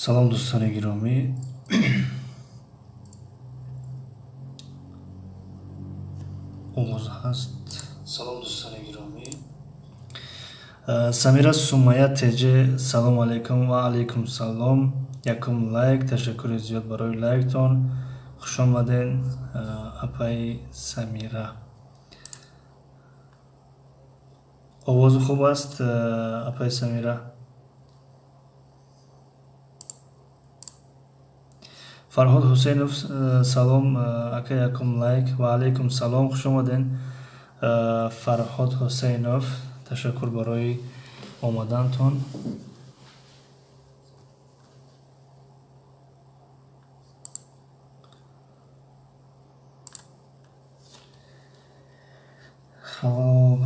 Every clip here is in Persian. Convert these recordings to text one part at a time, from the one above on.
салом дӯстони гиромӣ. оғоз ҳаст. Салом дӯстони гиромӣ. Самира Сумайя теҷе салом алейкум. Ва алейкум салом. Якум лайк. Ташаккури зиёд барои лайктон. хуш омаден апаи Самира. овози хуб аст апаи Самира. Фарҳод Ҳусейнов салом ака, якум лайк. Ва алейкум салом, хуш омаден Фарҳод Ҳусейнов. Ташаккур барои омадантон. хоб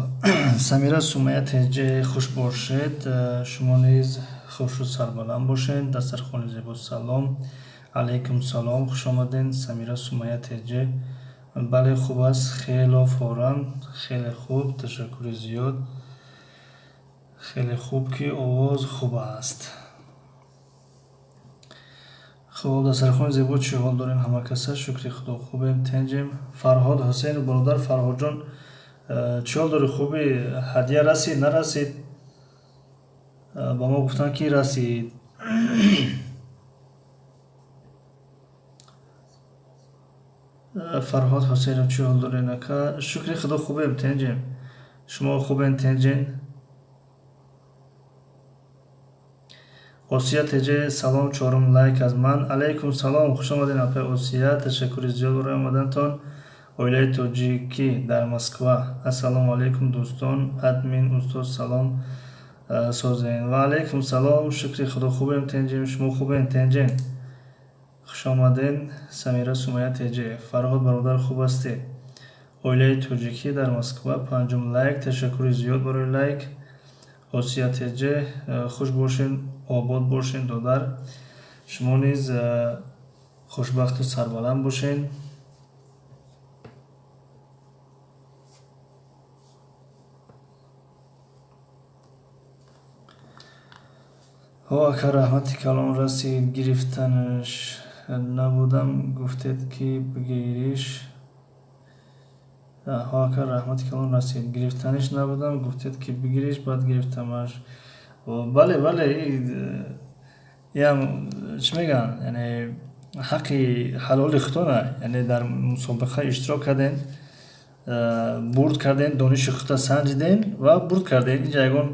Самира Сумайя теҷе хуш бошед. Шумо низ хушу сарбаланд бошед. Дастархони зебо салом алейкум салом, хуш омаден Самира Сумайя теҷе. бале хуб аст, хело форан, хеле хуб, ташаккури зиёд, хеле хуб ки овоз хуб аст. хоб дастархони зебо чӣ ҳол дорем ҳама каса? Шукри худо хубем, тенҷем. Фарҳод Ҳусейнов бародар, Фарҳодҷон чӣ ҳол дорӣ? Хубӣ? ҳадия расид, нарасид? Ба мо гуфтанд ки расид. Фарҳод Ҳусейнов чӣ ҳол доред ака? Шукри худо хубем, тенҷем. Шумо хубен, тенҷен? Осия теҷе салом, чорум лайк аз ман. Алейкум салом, хуш омаден апаи Осия. Ташаккури зиёд барои омадантон. Оилаи тоҷикӣ дар Москва. Ассалому алейкум дӯстон. Админ устод салом созен. Ва алейкум салом, шукри худо хубем, тенҷем. Шумо хубен, тенҷен? хуш омаден Самира Сумайя теҷе. Фарҳод бародар, хуб астед? Оилаи тоҷикӣ дар Москва. Панҷум лайк. Ташаккури зиёд барои лайк. Осия теҷе хуш бошен, обод бошен додар. Шумо низ хушбахту сарбаланд бошен. ака, раҳмати калон расид, гирифтанаш набудам, гуфтед ки бигириш. ака, раҳмати калон расид, гирифтаниш набудам, гуфтед ки бигириш, баъд гирифтамаш. бале ям чӣ мегӯянд, яъне ҳаққи ҳалоли худона. Яъне дар мусобиқа иштирок кардем, бурд кардем, дониши худро санҷидем ва бурд кардем. Инҷа ягон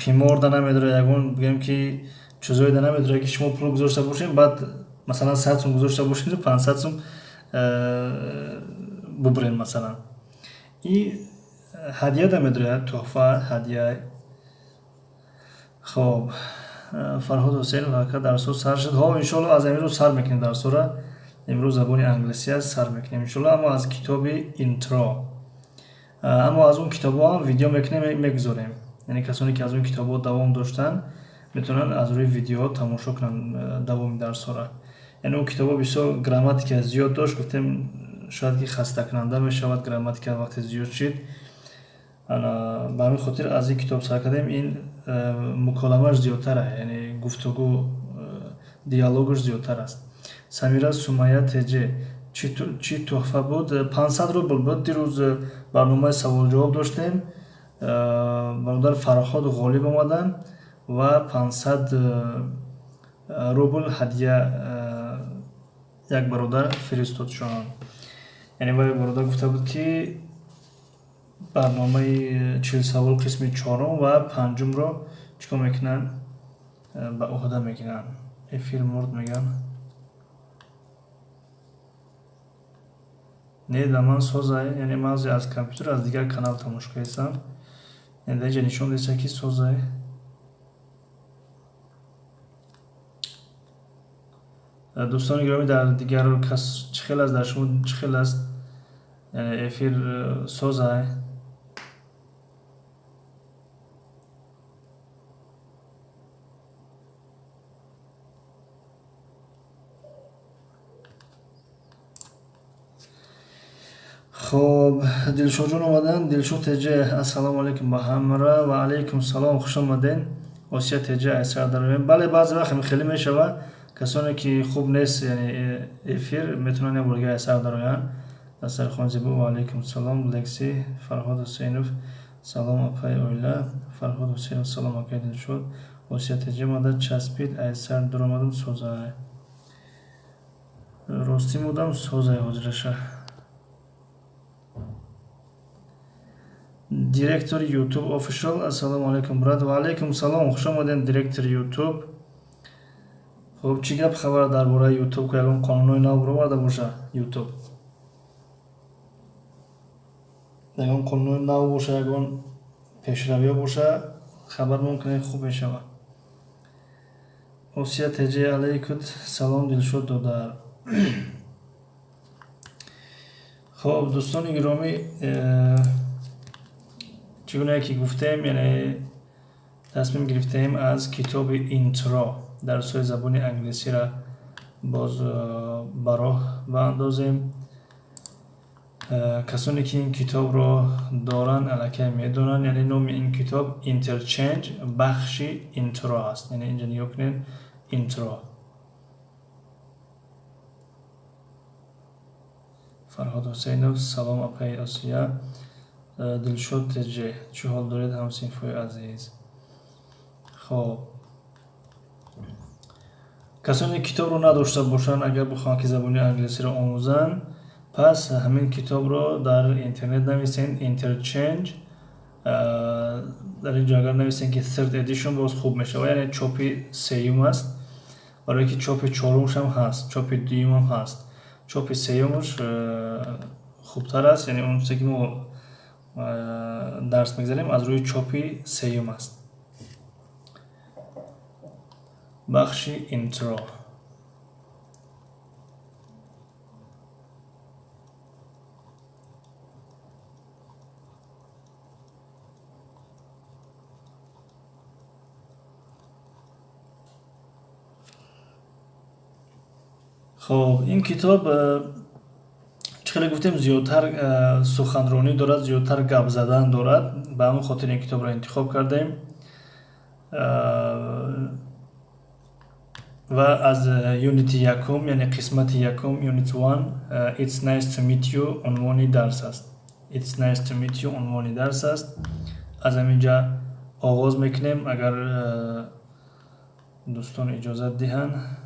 қимор да намедорад, ягон бигӯем ки чизое да намедорад ки шумо пул гузошта бошед, баъд масалан 100 сум гузошта бошеду 500 сум бубурен масалан. И ҳадия да медорад, тӯҳфа, ҳадия. хоб Фарҳод Ҳусейнов ака, дарсо сар шуд. Иншоалло аз амрӯз сар мекунем дарсора. имрӯз забони англиси аст, сар мекунем иншоалло. Аммо аз китоби интро, аммо аз он китобҳо ҳам видео мекунем, мегузорем. яъне касоне ки аз он китобҳо давом доштанд метавонанд аз рӯи видео тамошо кунанд давоми дарсора. яъне он китобҳо бисёр грамматика зиёд дошт. Гуфтем шояд ки хастакунанда мешавад грамматика вақте зиёд шид. ба ҳамин хотир аз ин китоб сар кардем. ин муколамаш зиёдтар аст, яъне гуфтугӯ, диалогаш зиёдтар аст. Самира Сумайя теҷе чӣ тӯҳфа буд? 500 рубл буд. дирӯз барномаи саволу-ҷавоб доштем. бародар Фарҳод ғолиб омаданд ва 500 рубл ҳадия як бародар фиристодшон. яъне вай бародар гуфта буд ки барномаи 40 савол қисми 4 ва 5-ро чикор мекунанд, ба уҳда мегиранд. эфир мурд меган. не да ман созай, яъне ман аз компютер аз дигар канал тамошо кардам. яъне дар инҷа нишон диста ки созай. дӯстони гиромӣ, дар дигар кас чӣ хел аст? Дар шумо чӣ хел аст? яъне эфир созай. хоб Дилшодҷон омаданд. Дилшод теҷе ассалому алейкум ба ҳамаро. Ва алейкум салом, хуш омаден. خاصیت هجا اثر داره. بله بعضی وقت خیلی میشود کسانی که خوب نیست یعنی افیر میتونن برگه اثر دارن. دستر خان زیبا و علیکم سلام لکسی فرهاد حسینوف سلام اپای اویلا فرهاد حسینوف سلام اپای دل شد خاصیت هجا مادر چسبید اثر درآمدم سوزای راستی مودم سوزای حضرشه دایرکتور یوتیوب official السلام علیکم برات و علیکم سلام خوش آمدین دایرکتور یوتیوب. خب چی گپ خبر درباره یوتیوب که الان قانونی نو برآورده باشه یوتیوب اگر قانونی نو باشه اگر پیشروی باشه خبر ممکنه خوب بشه. خاصیت هجا علیکم سلام دلشود دادر. خب دوستان گرامی چگونه که گفتیم یعنی تصمیم گرفتیم از کتاب اینترو درس‌های زبان انگلیسی را باز براه باندازیم. کسانی که این کتاب رو دارن الکی میدونن یعنی نام این کتاب اینترچنج بخش اینترو است. یعنی اینجا نگاه کنین اینترو. فرهاد حسینوف سلام اپای آسیا دلشود تجه چه حال دارید همسینفوی عزیز. خب کسانی کتاب رو نداشته باشن اگر بخوان که زبان انگلیسی رو آموزن پس همین کتاب رو در اینترنت نویسین اینترچنج در اینجا اگر نویسین که third edition باز خوب میشه و یعنی چاپی سیوم است برای که چاپی چهارمش هم هست چاپی دوم هم هست چاپی سیومش خوبتر است یعنی اون چیزی که ما درس میگذاریم از روی چاپی سیوم است. بخش اینترو. خب این کتاب چقدر گفتیم زیادتر سخنرانی دارد زیادتر گپ زدن دارد به همون خاطر این کتاب را انتخاب کردیم و از یونیت یکم یعنی قسمت یکم یونیت 1 It's nice to meet you عنوانی درس است. It's nice to meet you عنوانی درس است. از همینجا آغاز میکنیم اگر دوستان اجازه دهند.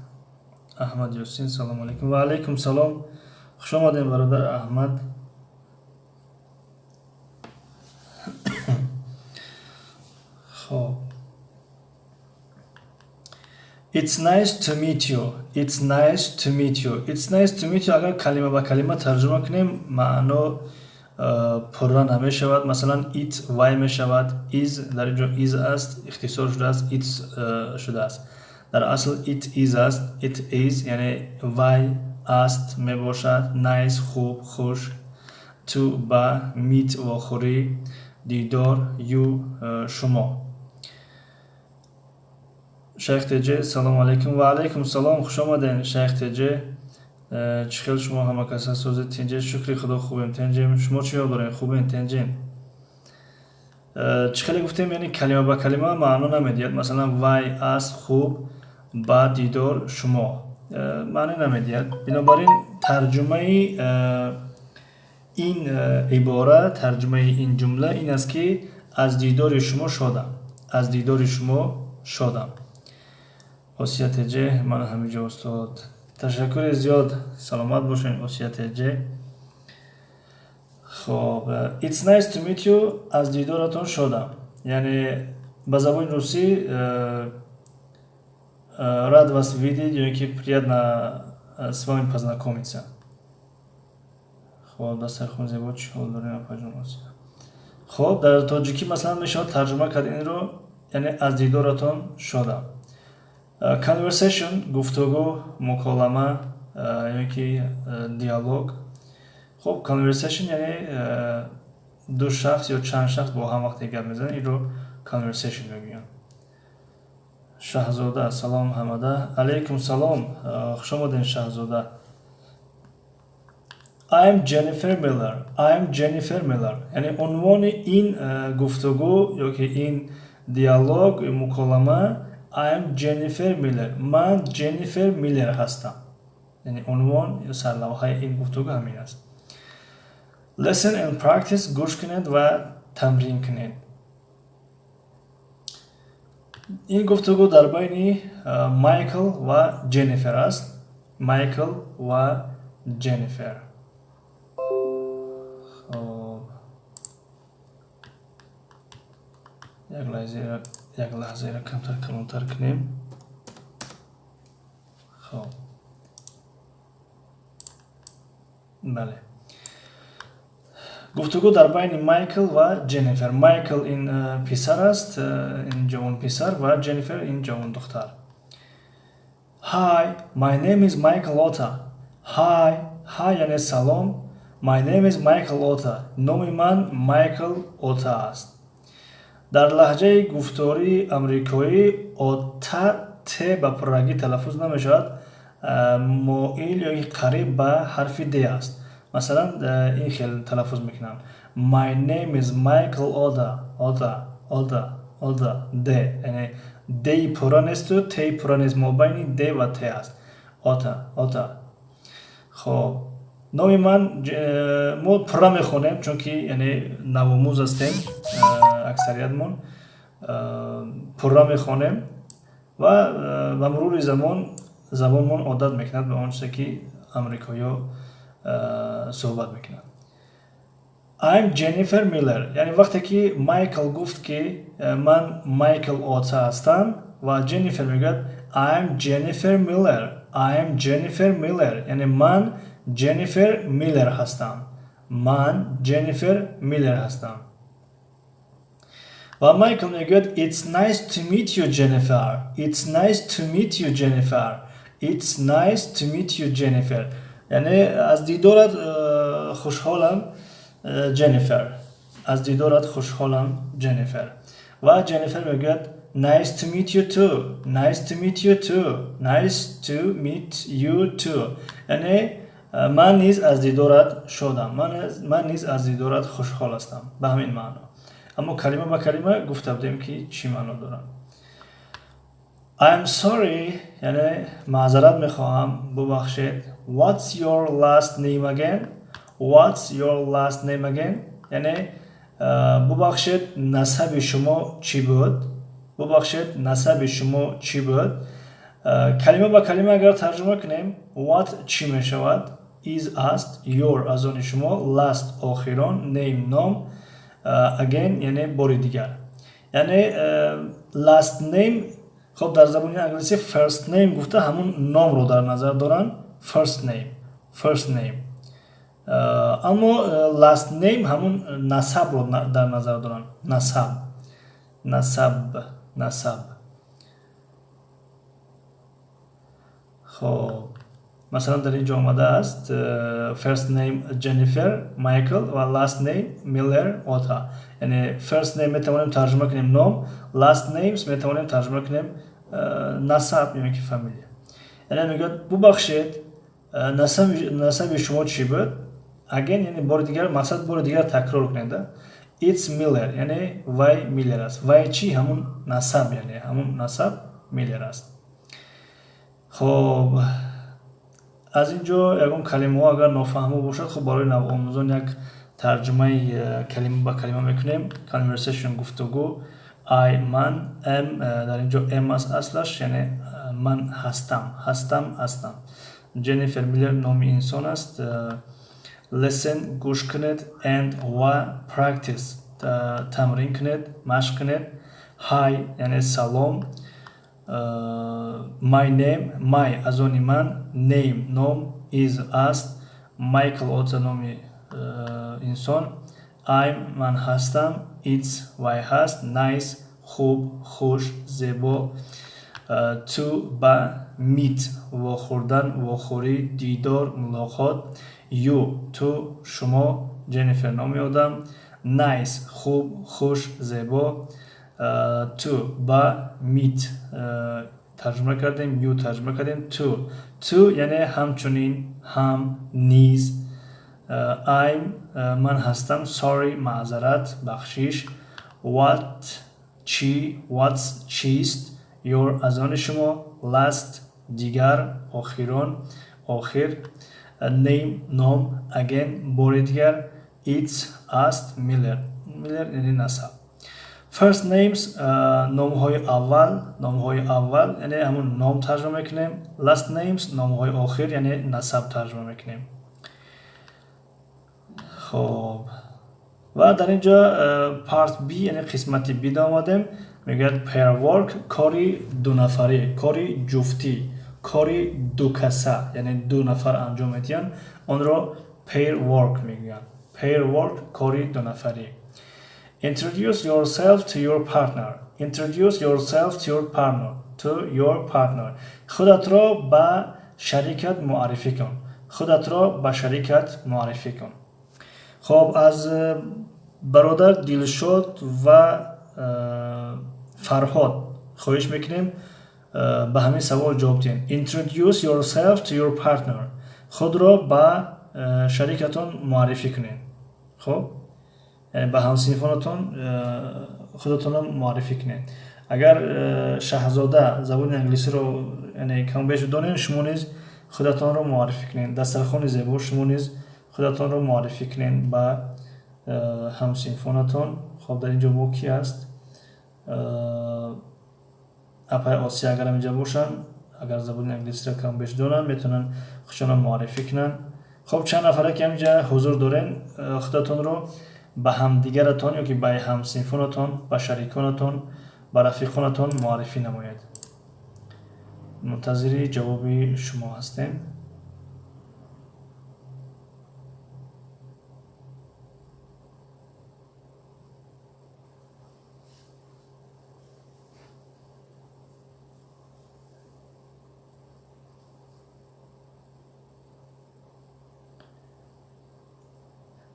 احمد یاسین سلام علیکم و علیکم سلام خوش آمدین برادر احمد. خب It's nice to meet you. It's nice to meet you. It's nice to meet you اگر کلمه با کلمه ترجمه کنیم معنا پررا نمی شود. مثلا it why می شود is در اینجا is است اختصار شده است it شده است در اصل it is است it is یعنی why است می باشد nice خوب خوش to با meet و خوری دیدار you شما. شیخ تجه سلام علیکم و علیکم سلام خوش آمدین شیخ تجه چخیل شما همه کسا سوزید تنجه شکری خدا خوبیم تنجه شما چی ها دارین خوبین تنجه چخیل گفتیم یعنی کلمه با کلمه معنا نمیدید مثلا وای است خوب با دیدار شما معنی نمیدید. بنابراین ترجمه این عبارت ترجمه این جمله این است که از دیدار شما شدم از دیدار شما شدم. خاصیت جه من همینجا استاد تشکر زیاد سلامت باشین خاصیت جه. خب It's nice to meet you از دیدارتون شدم یعنی به زبان روسی рад вас видеть یعنی приятно с вами познакомиться. خب دسترخوان زیبا چی حال داریم پجاماسی. خب در تاجیکی مثلا میشه ترجمه کرد این رو یعنی از دیدارتون شدم. conversation گفتگو مکالمه یعنی که دیالوگ. خب conversation یعنی دو شخص یا چند شخص با هم وقتی گپ میزنن این رو conversation میگن. شهزاده سلام حماده علیکم سلام خوش آمدین شهزاده. I'm Jennifer Miller. I'm Jennifer Miller یعنی عنوان این گفتگو یا که این دیالوگ مکالمه I am Jennifer Miller. من جنیفر میلر هستم. یعنی عنوان یا سرلوحه این گفتگو همین است. Listen and practice گوش کنید و تمرین کنید. این گفتگو در بین مایکل و جنیفر است. مایکل و جنیفر. خب یک لحظه را کمتر کنیم. خب بله، گفتگو در بین مایکل و جنیفر. مایکل این پسر است، این جوان پسر، و جنیفر این جوان دختر. Hi, my name is Michael Otta. Hi یعنی سلام. My name is Michael Otta. نام من مایکل اوتا است. در لهجه گفتاری امریکایی اوتا ت به پررگی تلفظ نمیشود، مائل یا قریب به حرف دی است. مثلا این خیلی تلفظ میکنم. My name is Michael Oda. دی یعنی دی پورا نیست و تی پورا نیست، مابین دی و تی است. اوتا. خب نام من ما پورا میخونیم چون که یعنی نوآموز هستیم، اکثریتمون پورا میخونیم و به مرور زبانمون عادت میکند به آنچه که امریکایی صحبت میکنند. I'm Jennifer Miller. یعنی وقتی که مایکل گفت که من مایکل اوتا هستم و جنیفر میگه I'm Jennifer Miller. یعنی من جنیفر میلر هستم. و مایکل میگه It's nice to meet you Jennifer. یعنی از دیدارت خوشحالم جنیفر. و جنیفر میگه Nice to meet you too. یعنی من نیز از دیدارت شدم. من نیز از دیدارت خوشحال هستم. به همین معنا. اما کلمه به کلمه گفته بودیم که چی معنا دارن. I'm sorry یعنی معذرت میخواهم، ببخشید. What's your last name again؟ یعنی ببخشید نسب شما چی بود؟ کلمه با کلمه اگر ترجمه کنیم what چی میشود؟ is است، your از آن شما، last آخران، name نام، again یعنی بار دیگر. یعنی last name خب در زبان انگلیسی first name گفته همون نام رو در نظر دارن، first name. اما last name همون نسب رو در نظر دارن، نسب. خب مثلا در اینجا آمده است first name جنیفر مایکل و last name میلر اوتا. یعنی first name میتوانیم ترجمه کنیم نام، last names میتوانیم ترجمه کنیم نسب یعنی که فامیلی. یعنی میگه ببخشید نسب شما چی بود؟ again یعنی بار دیگر تکرار کنید. it's Miller یعنی وی میلر است. وی چی؟ همون نسب، یعنی همون نسب میلر است. خب از اینجا یکم کلمه ها اگر نافهمه باشد خب برای نوآموزان یک ترجمه کلمه با کلمه میکنیم. conversation گفتگو. من در اینجا است اصلش، یعنی من هستم. جنیفر میلر نام انسان است. listen گوش کنید and و practice تمرین کنید، مشق کنید. hi یعنی سلام. my name از آن من، name نام، is است، مایکل اوتا نام انسان، I'm من هستم، it's وی هست، nice خوب، خوش، زیبا، to با meet واخوری، دیدار، ملاقات، you تو شما، جنیفر نام آدم، nice خوب، خوش، زیبا، to با meet ترجمه کردیم، you ترجمه کردیم، to یعنی همچنین، هم، نیز. I'm من هستم، sorry معذرت، بخشش. what چی what's چیست your از آن شما last دیگر آخرون آخر name نام again بار دیگر it's است میلر یعنی نسب first names نام های اول یعنی همون نام ترجمه میکنیم last names نام های آخر یعنی نسب ترجمه میکنیم خب و در اینجا پارت بی یعنی قسمت بی آمدیم میگه pair work کاری دو نفری کاری جفتی کاری دو کسه یعنی دو نفر انجام میدن اون رو pair work میگن pair work کاری دو نفری introduce yourself to your partner introduce yourself to your partner خودت را به شریکت معرفی کن خودت را به شریکت معرفی کن خب از برادر دلشاد و فرهاد خواهش میکنیم به همین سوال جواب دین introduce yourself to your partner خود را به شریکتان معرفی کنین خب یعنی به همسنفانتون خودتون معرفی کنین اگر شاهزاده زبان انگلیسی رو یعنی کم بیش دانین شما نیز خودتون رو معرفی کنین دسترخوان زیبا شما نیز خودتون رو معرفی کنین به همسنفانتون خب در اینجا با کی است اپای آسیا اگر اینجا باشن اگر زبان انگلیسی رو کم بیش دانن میتونن خودشون معرفی کنن خب چند نفره که اینجا حضور دارین خودتون رو به همدیگرتون یا که به همسنفانتون به شریکانتون به رفیقانتون معرفی نماید منتظر جواب شما هستیم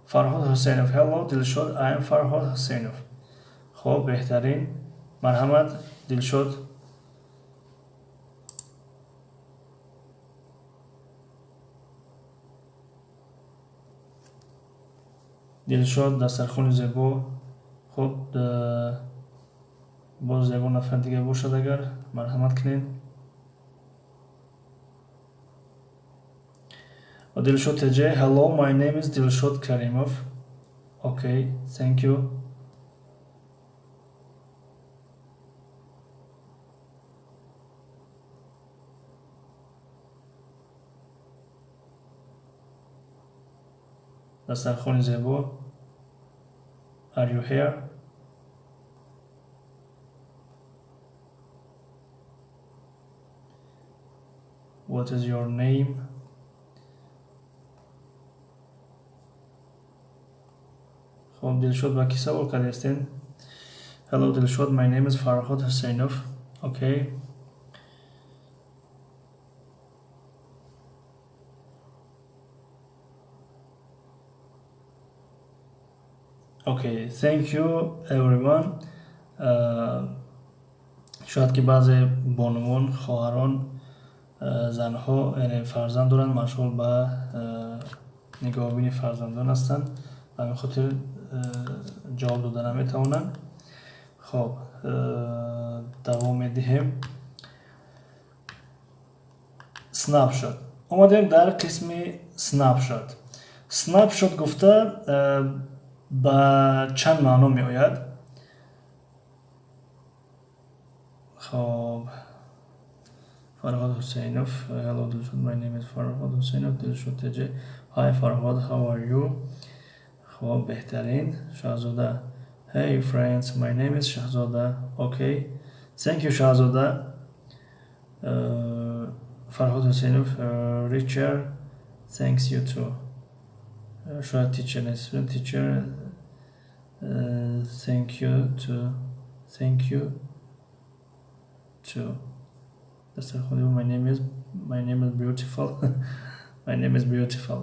فرهاد حسینوف hello دلشاد I am فرهاد حسینوف خب بهترین مرحمت دلشاد دلشاد دسترخوان زیبا خب باز یگون نفر دیگه باشد اگر مرحمت کنین Dilshod TJ, hello, my name is Dilshod Karimov. Okay, thank you. دسترخوان زیبا. Are you here? What is your name? خب دلشاد با کی سوال کرده هستین؟ Hello دلشاد my name is Farhad Husainov. Okay. Okay, thank you everyone. شاید که بعضی بانوان، خواهران، زنها یعنی فرزند دارن مشغول به نگاهبین فرزندان هستند و همین خاطر جواب دادن نمیتونن خب دوام میدیم سنپ شات اومدیم در قسم سنپ شات گفته با چند معنا می آید خب Farhad Husainov hello Dilshod my name is Farhad Husainov Dilshod TJ hi Farhad how are you خب بهترین شاهزاده Hey friends my name is شاهزاده Okay thank you شاهزاده Farhad Husainov Richard thanks you too شاید teacher student teacher thank you too That's my name is beautiful my name is beautiful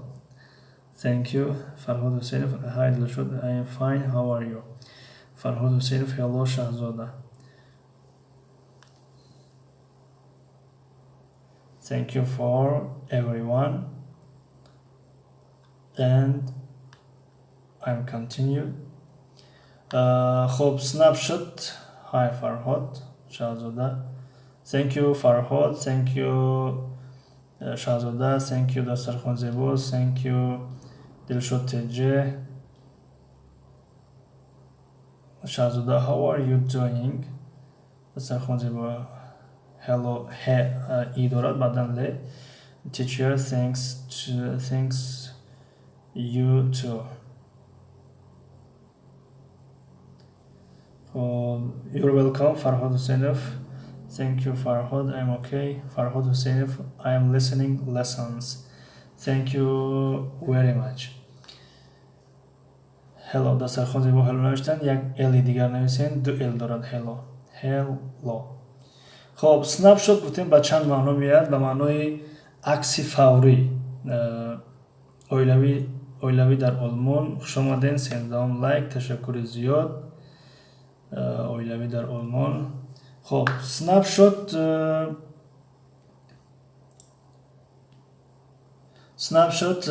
Thank you, Farhad Husainov. Hi, Dilshod. I am fine. How are you? Farhad Husainov. Hello, Shahzada. Thank you for everyone. And I'm continue. خب snapshot Hi Farhod Shahzoda. Thank you Farhod. Thank you Shahzoda. Thank you Dastarkhon Zebo. Thank you Dilshod Teje. Shahzoda, how are you doing? Dastarkhon Zebo. Hello, he دارد بعدن ل teacher thanks you too. You're welcome Farhod Husseinov. Thank you Farhod, I'm okay. Farhod Husseinov, I am listening lessons. Thank you very much. Hello Dastarkhon Zebo hello نوشتن یک الی دیگر نویسین دو ال دارد hello. خب سنپ شات گفتیم با چند معنا میاد؟ به معنای عکس فوری. اویلوی در آلمان خوش آمدین. سلام لایک تشکر زیاد. اویلوی در آلمان. خب سنپ شات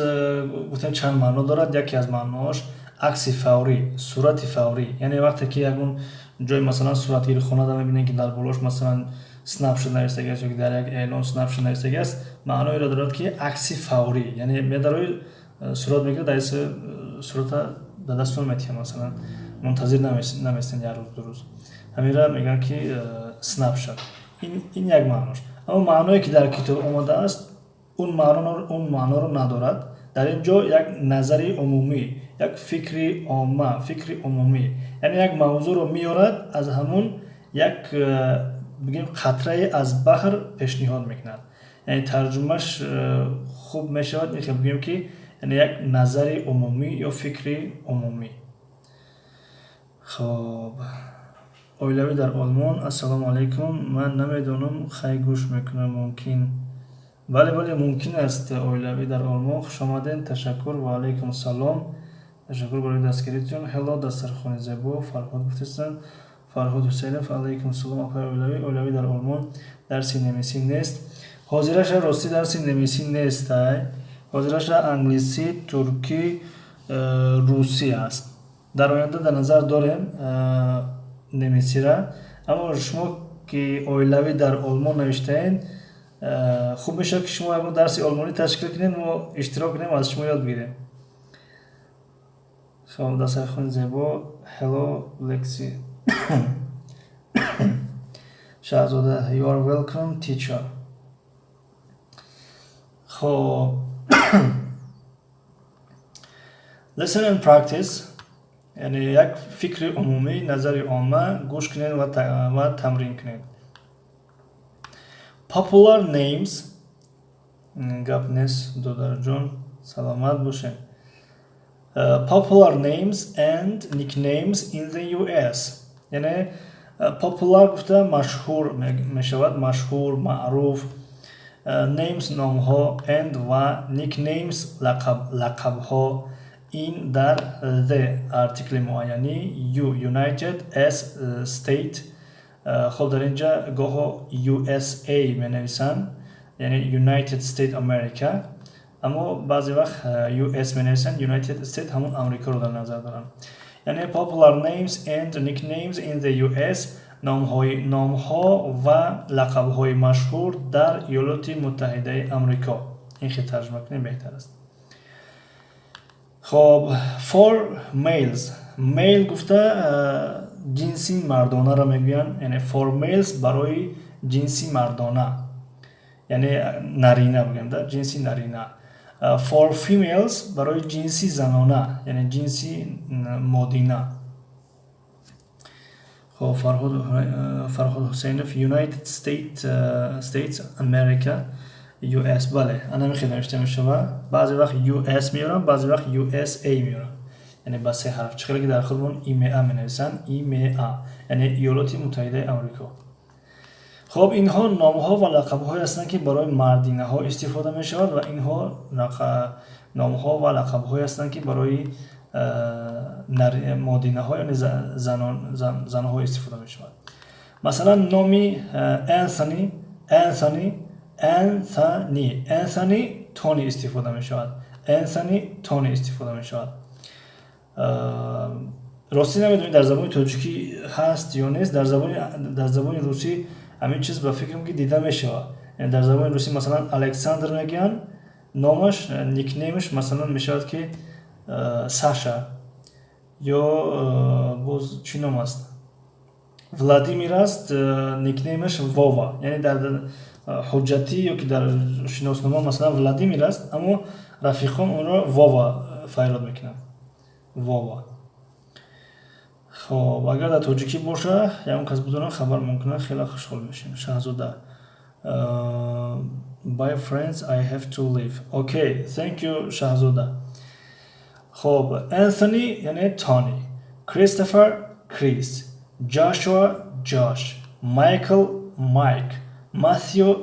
گفتیم چند معنا دارد. یکی از معناش عکس فوری، صورت فوری. یعنی وقتی که یکون جای مثلا صورتگیری خونه دا میبینین که در بالوش مثلا سنپ شات نوشته است یا که در یک اعلان سنپ شات نوشته است، معنای را دارد که عکس فوری. یعنی میدروی صورت میگیره در صورت در دستون میتیم مثلا منتظر نمیستین یک روز دو روز. همین را میگن که سنپ شات. این یک معناش. اما معنایی که در کتاب اومده است اون معنا رو ندارد. در اینجا یک نظری عمومی، یک فکری عامه، فکری عمومی، یعنی یک موضوع رو میارد از همون یک بگیم قطره از بحر پیشنهاد میکند. یعنی ترجمهش خوب میشود میخوام بگیم که یعنی یک نظری عمومی یا فکری عمومی. خب اویلوی در آلمان. السلام علیکم. من نمیدونم خیلی گوش میکنم ممکن بله ممکن است. اویلوی در آلمان خوش آمدین. تشکر و علیکم السلام. تشکر برای دستگیریتون. هلو دسترخوان زیبا. فرهاد گفتستن. فرهاد حسینов علیکم السلام. آقای اویلوی در آلمان درسی نمیسی نیست. حاضرش راستی درسی نمیسی نیست. حاضرش انگلیسی، ترکی، روسی است. در آینده در نظر داریم نمیسی را. اما شما که اویلوی در آلمان نوشتین خوب میشه که شما اگر درسی آلمانی تشکیل کنین و اشتراک کنیم و از شما یاد بگیریم. خب دسترخوان زیبا. هلو لکسی شهزاده. You are welcome teacher. خب listen and practice یعنی یک فکر عمومی، نظری عامه گوش کنین و تمرین کنین. Popular names گپ نیست دودر جون سلامت باشین. Popular names and nicknames in the US یعنی popular گفته مشهور میشود، مشهور، معروف. names نام ها and و nicknames لقب ها. این در the article معینی United State. خب در اینجا گاه USA می نویسن یعنی United States America، اما بعضی وقت US می نویسن United States همون امریکا رو در نظر دارن. یعنی popular names and nicknames in the US نام ها و لقب های مشهور در ایالات متحده امریکا. این خیلی ترجمه کنیم بهتر است. خب for males میل گفته جنسی مردانه را میگوین، یعنی for males برای جنسی مردانه یعنی نرینه بگیم در جنسی نرینه. for females برای جنسی زنانه یعنی جنسی مادینه. خب فرهاد حسینov United States America US. بله انا میخوام نوشته میشه و بعضی وقت US میارم بعضی وقت USA میارم یعنی با سه حرف. چخیلی که در خودمون ایمئا می نویسن ایمئا یعنی ایالات متحده امریکا. خب اینها نام ها و لقب های هستند که برای مردینه ها استفاده می شود و اینها نام ها و لقب های هستند که برای مادینه ها یعنی زن ها استفاده می شود. مثلا نامی انثونی تونی استفاده می شود. انثونی تونی استفاده می شود. راستی نمیدونید در زبان تاجیکی هست یا نیست. در زبان روسی همین چیز به فکرم که دیده میشه. یعنی در زبان روسی مثلا الکساندر میگن نامش، نیکنیمش مثلا میشود که ساشا، یا باز چی نام است، ولادیمیر است، نیکنیمش واوا. یعنی در حجتی یا که در شناسنامه مثلا ولادیمیر است، اما رفیقان اون را واوا فریاد میکنن، واوا. خب اگر در تاجیکی باشه یا اون کس بدونن خبر ممکنه خیلی خوشحال میشیم. شاهزاده Bye friends, I have to leave. Okay, thank you شاهزاده. خب انثونی یعنی تانی، کریستوفر کریس، جاشوا جاش، مایکل مایک، ماتیو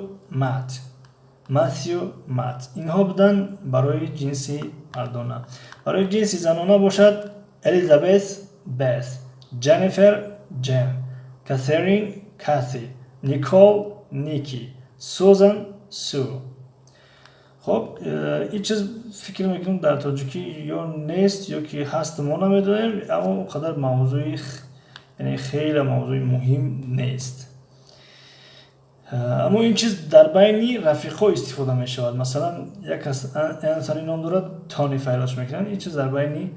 مات. اینها بودن برای جنسی مردانه. برای جنسی زنانه باشد الیزابت بث، جنیفر جن، کاترین کاتی، نیکول نیکی، سوزان سو. خب این چیز فکر میکنم در تاجیکی یا نیست یا که هست ما نمیدونیم، اما قدر موضوعی یعنی خیلی موضوع مهم نیست. اما این چیز در بین رفیقا استفاده می شود. مثلا یک کس انسانی نام دارد تانی فیراش میکنن، این چیز در بین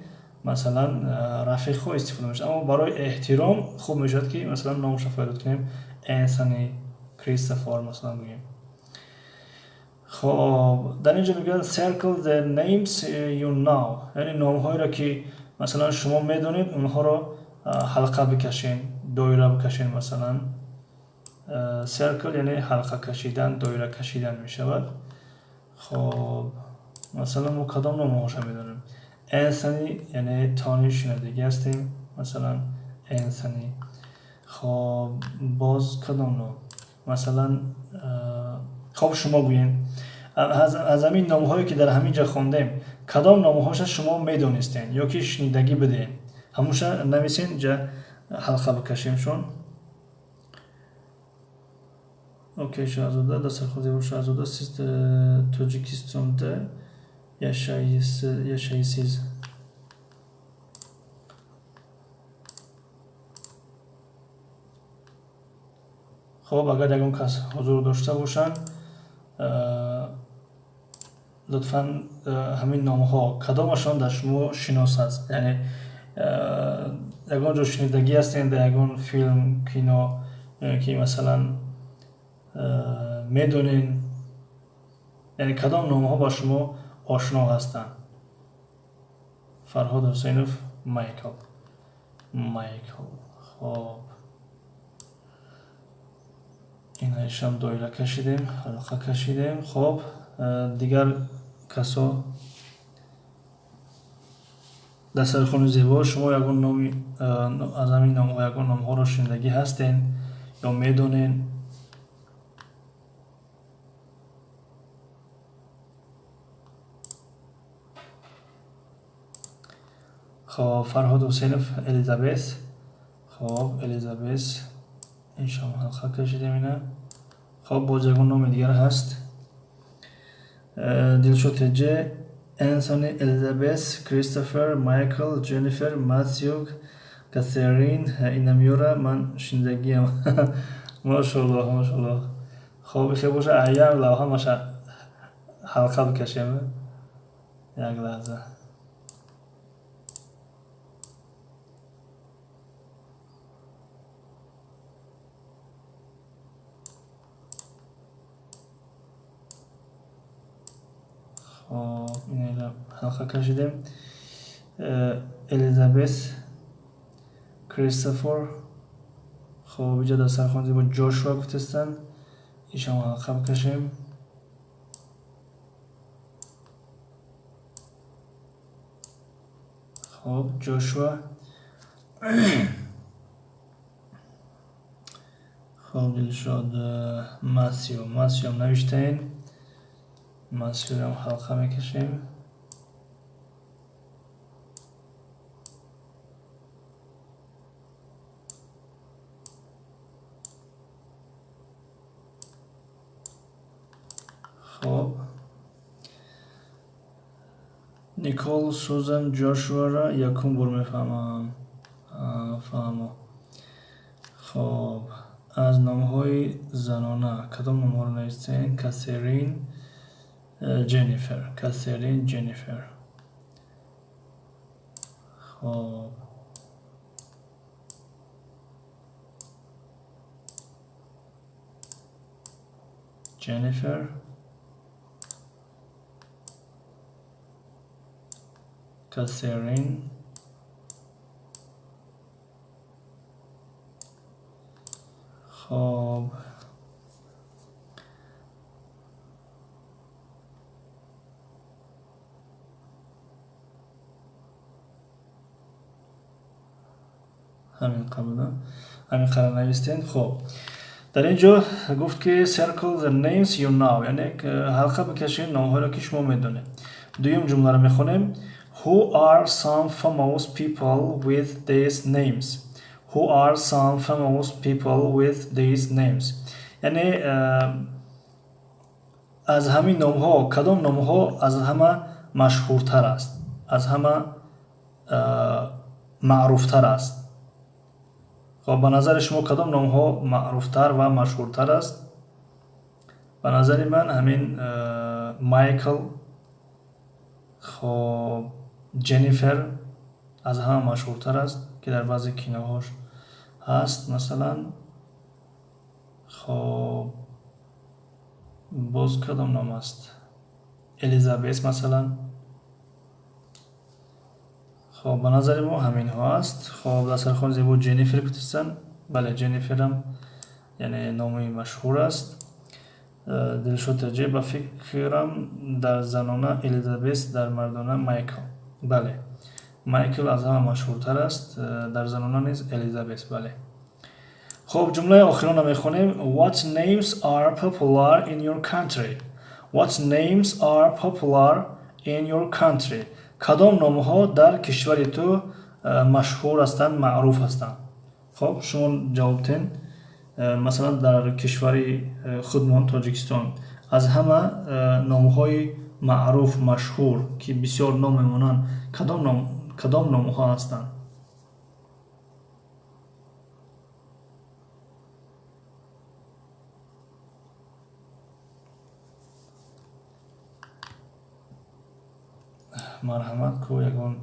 مثلا رفیقا استفاده می شود. اما برای احترام خوب می شود که مثلا نامش فیراد کنیم انسانی کریستوفر مثلا بگیم. خب در اینجا میگن circle the names you know، یعنی نام هایی را که مثلا شما میدونید اونها را حلقه بکشین، دایره بکشین. مثلا circle یعنی حلقه کشیدن، دایره کشیدن می شود. خب مثلا ما کدام نام هاشا میدونیم؟ انثونی یعنی تانی شنیدگی هستیم، مثلا انثونی. خب باز کدام نام؟ مثلا خب شما بگوین از همین نام هایی که در همین جا خوندیم کدام نام هاش شما میدونستین یا که شنیدگی بدین، هموشه نویسین اینجا حلقه بکشیم شون. اوکی شاهزاده دسترخوزی بود. شاهزاده siz Tojikiston'da yaşayısınız. خب اگر یکم کس حضور داشته باشن لطفاً همین نام ها کدامشان در شما شناس است، یعنی یکان جو شنیدگی هستین در یکان فیلم کینو که مثلا میدونین، یعنی کدام نام ها با شما آشنا هستند. فرهاد حسینوف مایکل. خب این ایشان دایره کشیدیم، حلقه کشیدیم. خب دیگر کسا در سرخون زیبا شما یکان نامی از همین نام ها یکان نام ها را شنیدگی هستین یا میدونین؟ خب فرهاد حسینوف الیزابت. خب الیزابت این شما حلقه کشیدیم اینه. خب باز یکان نام دیگر هست دلشاد تجه، انثونی، الیزابت، کریستوفر، مایکل، جنیفر، ماتیو، کاترین. اینم یوره من شنیدگیم. ماشاءالله. خب خیلی باشه یک لوحه ماشه حلقه بکشیم. یک لحظه. خب این حلقه کشیدیم. الیزابت، کریستوفر. خب اینجا در سرخوان زیبا جاشوا گفتستن، ایشان حلقه بکشیم. خب جاشوا. خب دلشاد ماسیو هم نوشتین، ماسیو هم حلقه میکشیم. خب نیکول، سوزن، جاشوا را یکم بار میفهمم فهمو. خب از نامهای زنانه کدام نامها رو نوشتین؟ کاترین، جنیفر. کاترین، جنیفر. خب جنیفر، کاترین، خب همین قبلا همین قرار نوشتین. خب در اینجا گفت که circle the names you know، یعنی حلقه بکشین نام‌ها را که شما میدونید. دویم جمله رو میخونیم. Who are some famous people with these names? Who are some famous people with these names؟ یعنی از همین نام‌ها کدام نام‌ها از همه مشهورتر است، از همه معروفتر است. خب به نظر شما کدام نام‌ها معروفتر و مشهورتر است؟ به نظر من همین مایکل، خب جنیفر از همه مشهورتر است که در بعضی کینه‌هاش هست مثلا. خب باز کدام نام است؟ الیزابت مثلا. خب به نظر ما همین ها است. خب در سرخان زیبا جنیفر بتیستن. بله جنیفر هم یعنی نامی مشهور است. دلشو ترجیح به فکرم در زنانه الیزابت، در مردانه مایکل. بله مایکل از همه مشهورتر است، در زنانه نیز الیزابت. بله. خب جمله آخران رو میخونیم. What names are popular in your country? What names are popular in your country? کدام نام‌ها در کشور تو مشهور هستند، معروف هستند؟ خب شما جواب دین. مثلا در کشور خودمان تاجیکستان از همه نام‌های معروف مشهور که بسیار نام میمونند کدام نام‌ها هستند؟ مرحمت کو یگان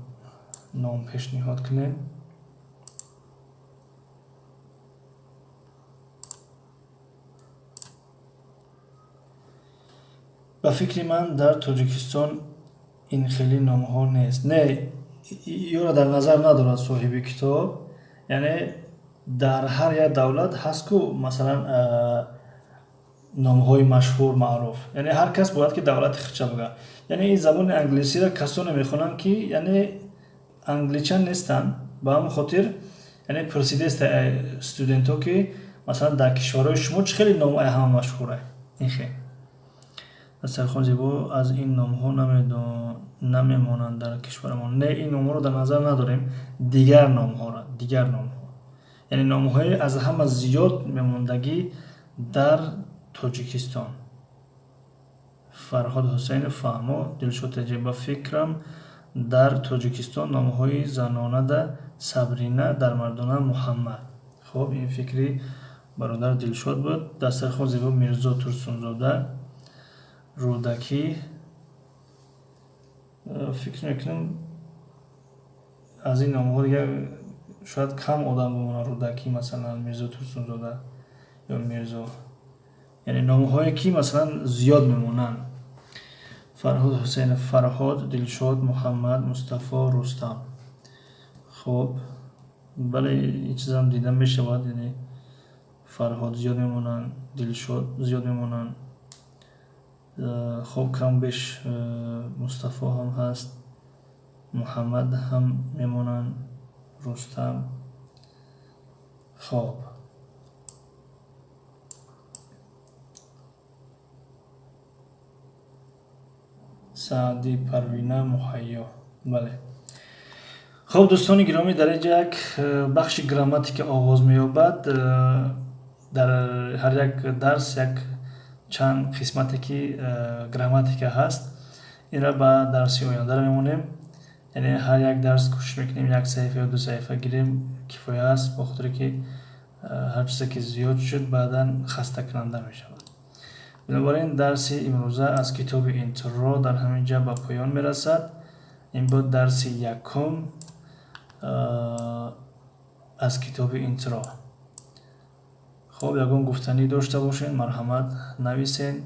نام پیشنهاد کنیم. به فکر من در تاجیکستان این خیلی نام ها نیست. نه یا در نظر ندارد صاحب کتاب، یعنی در هر یک دولت هست که مثلا نام های مشهور معروف، یعنی هر کس باید که دولت خودش بگه. یعنی این زبان انگلیسی را کسانی میخونن که یعنی انگلیچن نیستن، به همین خاطر یعنی پرسیده است استودنت ها که مثلا در کشورهای شما چه خیلی نام های همه مشهوره. این خیلی سرخان زیبا از این نام ها نمیمانند در کشورمان. نه این نام ها رو در نظر نداریم، دیگر نام ها را، دیگر نام ها یعنی نام های از همه زیاد میماندگی در تاجیکستان. فرهاد حسین فهمو دلشو تجربه فکرم در تاجیکستان نام های زنانه در صبرینه، در مردانه محمد. خب این فکری برادر دلشاد بود. در سرخان زیبا میرزا ترسونزاده رودکی. فکر میکنم از این نام ها دیگه شاید کم آدم بمونه. رودکی مثلا میرزا ترسونزاده یا میرزا، یعنی نام هایی که مثلا زیاد میمونن. فرهاد حسین فرهاد، دلشاد محمد، مصطفی رستم. خب بله این چیز هم دیدن میشه باید، یعنی فرهاد زیاد میمونن، دلشاد زیاد میمونن. خب کم بیش مصطفی هم هست، محمد هم میمونن، رستم. خب سعدی، پروینه، محیا. بله. خب دوستان گرامی در اینجا یک بخش گراماتیک آغاز می‌یابد. در هر یک درس یک چند قسمتی که گراماتیک هست، این را به درسی آینده میمونیم. یعنی هر یک درس کوشش میکنیم یک صفحه یا دو صفحه گیریم کفایه است، با خاطر که هر چیزی که زیاد شد بعدا خسته کننده می شود. بنابراین درس امروزه از کتاب اینترو در همین جا به پایان می رسد. این بود درس یکم از کتاب اینترو. خب یکم گفتنی داشته باشین، مرحمت نویسین.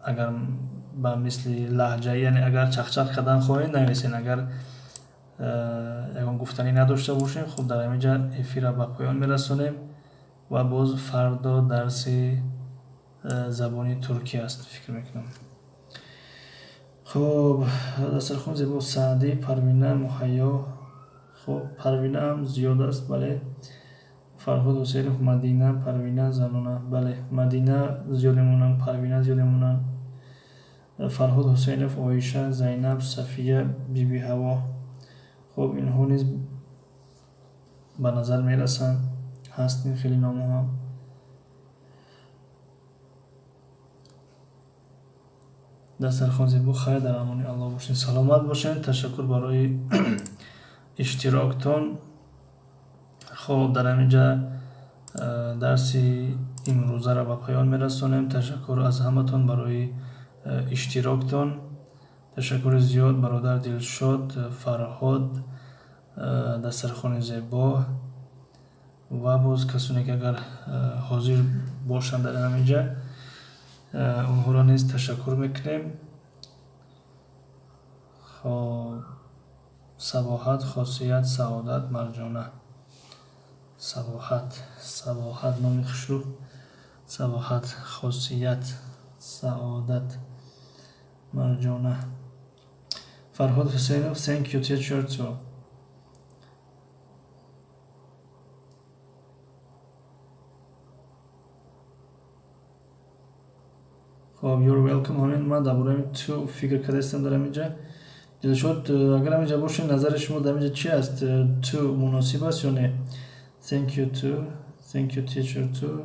اگر با مثل لهجه، یعنی اگر چخچخ کردن خواهید نویسین. اگر یکم گفتنی نداشته باشین، خب در همین جا افیر به پایان می رسونیم و باز فردا درس زبانی ترکی است فکر میکنم. خب دسترخوان زیبا سعدی، پروینه مهیا. خب پروینه هم زیاد است، بله. فرهاد حسینов، مدینه، پروینه، زنونه، بله. مدینه زیاد مونن، پروینه زیاد مونن. فرهاد حسینов، عایشه، زینب، صفیه، بیبی هوا. خب اینها نیز به نظر میرسن، هستین خیلی نام ها. دسترخوان زیبا، خیر، در امان الله باشین، سلامت باشین. تشکر برای اشتراکتون. خب در همینجا درس امروزه را به پایان میرسونیم. تشکر از همتون برای اشتراکتون. تشکر زیاد برادر دلشاد، فرهاد، دسترخوان زیبا و باز کسانی که اگر حاضر باشند در همینجا اونها را نیز تشکر میکنیم. خب صباحت، خاصیت، سعادت، مرجانه. صباحت نامی خوشرو. صباحت، خاصیت، سعادت، مرجانه. فرهاد حسینov، thank you teacher too. خب you're welcome. همین من درباره تو فکر کرده استم در اینجا. دلشاد اگر همینجا باشین نظر شما در اینجا چی است؟ تو مناسب است یا نه؟ thank you too. thank you teacher too.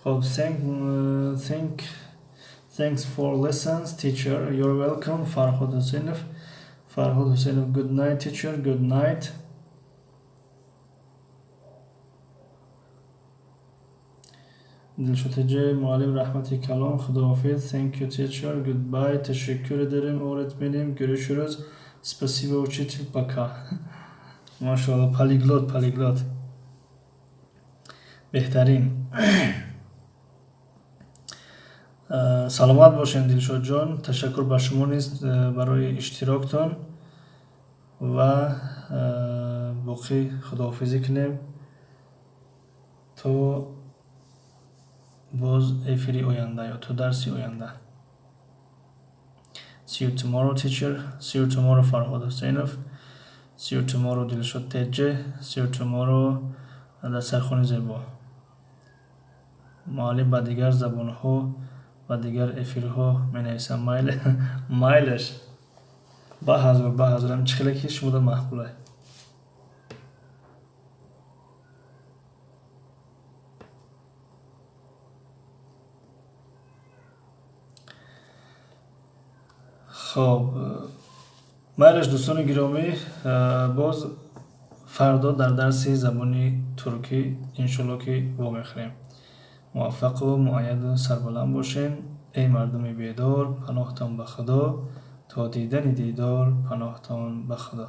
خب thanks for lessons teacher. You're welcome. فرهاد حسینov, good night teacher. good night. دلشاد معلم رحمتی کلام، خداحافظ. thank you teacher. goodbye. تشکر داریم öğretmenim. görüşürüz. спасибо учитель. пока. ماشاءالله پلیگلوت بهترین. سلامت باشین دلشاد جان. تشکر به شما نیز برای اشتراکتان و باقی خداحافظی کنیم تو باز افری آینده یا تو درسی آینده. see you tomorrow teacher. see you tomorrow فرهاد حسینov. see you tomorrow دلشاد تجه. see you tomorrow دسترخوان زیبا. معلم با دیگر زبان ها و دیگر افیرها می نویسم. مایلش با حضور هم چخیله که شما محبوله. خب مایلش دوستان گرامی، باز فردا در درس زبانی ترکی انشالله که واقع خوریم. موفق و مؤید و سربلند باشین. ای مردم بیدار، پناهتان به خدا. تا دیدن دیدار، پناهتان به خدا.